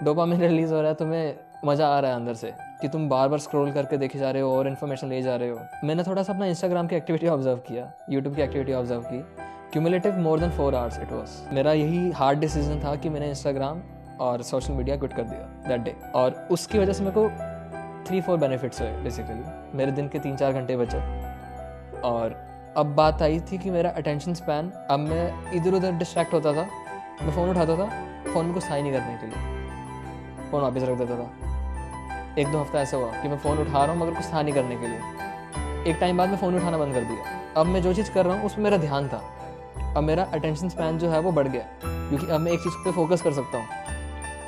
Dopamine release हो रहा है, तुम्हें मज़ा आ रहा है अंदर से कि तुम बार बार स्क्रॉल करके देखे जा रहे हो और इन्फॉर्मेशन ले जा रहे हो। मैंने थोड़ा सा अपना इंस्टाग्राम की एक्टिविटी ऑब्जर्व किया, यूट्यूब की एक्टिविटी ऑब्जर्व की। Cumulative more than 4 hours it was. मेरा यही हार्ड डिसीजन था कि मैंने इंस्टाग्राम और सोशल मीडिया क्विट कर दिया दैट डे, और उसकी वजह से मेरे को 3-4 बेनिफिट्स हुए बेसिकली। मेरे दिन के 3-4 घंटे बचे, और अब बात आई थी कि मेरा अटेंशन स्पैन, अब मैं इधर उधर डिस्ट्रैक्ट होता था, मैं फ़ोन उठाता था, फ़ोन में कुछ था ही नहीं करने के लिए, फ़ोन वापस रख देता था। 1-2 हफ्ता ऐसा हुआ कि मैं फ़ोन उठा रहा हूँ मगर कुछ था नहीं करने के लिए। एक टाइम बाद मैं फ़ोन उठाना बंद कर दिया। अब मैं जो चीज़ कर रहा हूँ उसमें मेरा ध्यान था, अब मेरा अटेंशन स्पैन जो है वो बढ़ गया, क्योंकि अब मैं एक चीज़ पे फोकस कर सकता हूँ।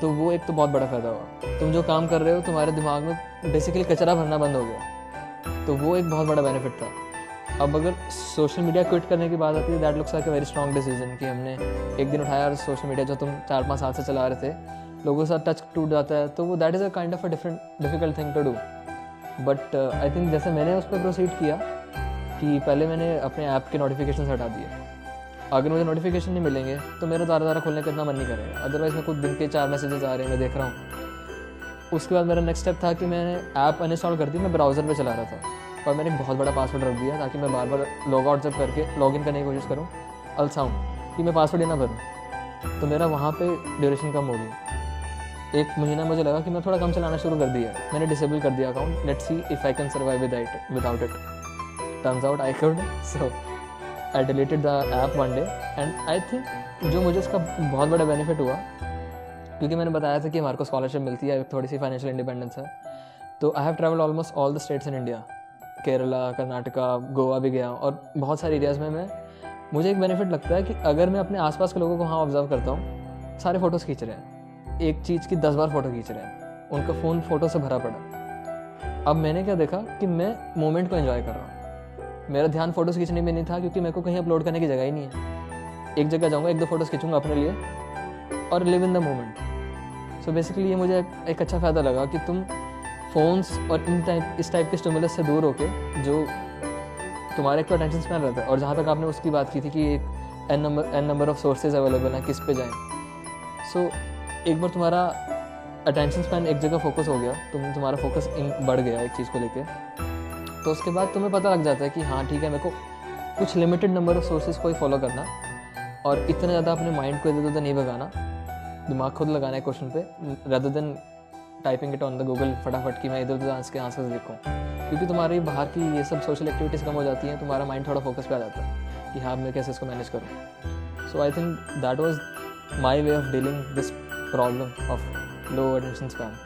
तो वो एक तो बहुत बड़ा फ़ायदा हुआ। तुम जो काम कर रहे हो तुम्हारे दिमाग में बेसिकली कचरा भरना बंद हो गया, तो वो एक बहुत बड़ा बेनिफिट था। अब अगर सोशल मीडिया क्विट करने की बात आती है, that looks like a very strong decision कि हमने एक दिन उठाया और सोशल मीडिया जो तुम 4-5 साल से चला रहे थे, लोगों के साथ टच टूट जाता है, तो वो that is a kind of a difficult thing to do. But I think जैसे मैंने उस पर प्रोसीड किया कि पहले मैंने अपने ऐप के नोटिफिकेशन हटा दिए। अगर मुझे नोटिफिकेशन नहीं मिलेंगे तो मेरा दोबारा खोलने का इतना मन नहीं करेगा। अदरवाइज़ मैं कुछ दिन के 4 मैसेजेस आ रहे हैं, मैं देख रहा हूँ। उसके बाद मेरा नेक्स्ट स्टेप था कि मैंने ऐप अनइंस्टॉल कर दी, मैं ब्राउज़र पे चला रहा था, और मैंने एक बहुत बड़ा पासवर्ड रख दिया ताकि मैं बार बार लॉग आउट जब करके लॉग इन करने की कोशिश करूँ, अलसाऊँ कि मैं पासवर्ड ही ना भरूँ। तो मेरा वहाँ पे ड्यूरेशन कम हो गई। 1 महीना मुझे लगा कि मैं थोड़ा कम चलाना शुरू कर दिया, मैंने डिसेबल कर दिया account. Let's see if I can survive without it. Turns out I could, so I deleted the app one day. And I think जो मुझे उसका बहुत बड़ा बेनिफिट हुआ, क्योंकि मैंने बताया था कि हमारे को स्कॉलरशिप मिलती है, थोड़ी सी फाइनेंशियल इंडिपेंडेंस है, तो I have travelled almost all the states in India, Kerala, Karnataka, Goa भी गया, और बहुत सारे एरियाज़ में मुझे एक बेनिफिट लगता है कि अगर मैं अपने आसपास के लोगों को वहाँ ऑब्जर्व करता हूँ, सारे फ़ोटोज़ खींच रहे हैं, एक चीज़ की 10 बार फ़ोटो खींच रहे हैं, उनका फ़ोन फ़ोटो से भरा पड़ा। अब मैंने क्या देखा कि मैं मोमेंट को एंजॉय कर रहा हूँ। मेरा ध्यान फ़ोटोज़ खींचने में नहीं था, क्योंकि मेरे को कहीं अपलोड करने की जगह ही नहीं है। एक जगह जाऊँगा, 1-2 फ़ोटोज़ खींचूँगा अपने लिए और live in the moment. So basically ये मुझे एक अच्छा फ़ायदा लगा कि तुम फ़ोन्स और इस टाइप के स्टिमुलस से दूर होके, जो तुम्हारे एक तो अटेंशन स्पैन रहता है, और जहाँ तक आपने उसकी बात की थी कि एक an number of sources available हैं, किस पे जाएं। सो एक बार तुम्हारा अटेंशन स्पैन एक जगह फोकस हो गया, तुम्हारा फोकस बढ़ गया एक चीज़ को लेके, तो उसके बाद तुम्हें पता लग जाता है कि हाँ ठीक है, मेरे को कुछ लिमिटेड नंबर ऑफ सोर्सेज को ही फॉलो करना, और इतना ज़्यादा अपने माइंड को इधर उधर नहीं भगाना, दिमाग खुद लगाना है क्वेश्चन पे, rather than typing it on the Google फटाफट कि मैं इधर उधर आंसर्स देखूँ। क्योंकि तुम्हारी बाहर की ये सब सोशल एक्टिविटीज़ कम हो जाती हैं, तुम्हारा माइंड थोड़ा फोकस पे आ जाता है कि हाँ मैं कैसे इसको मैनेज करूँ। So I think that was my way of dealing this problem of low attention span.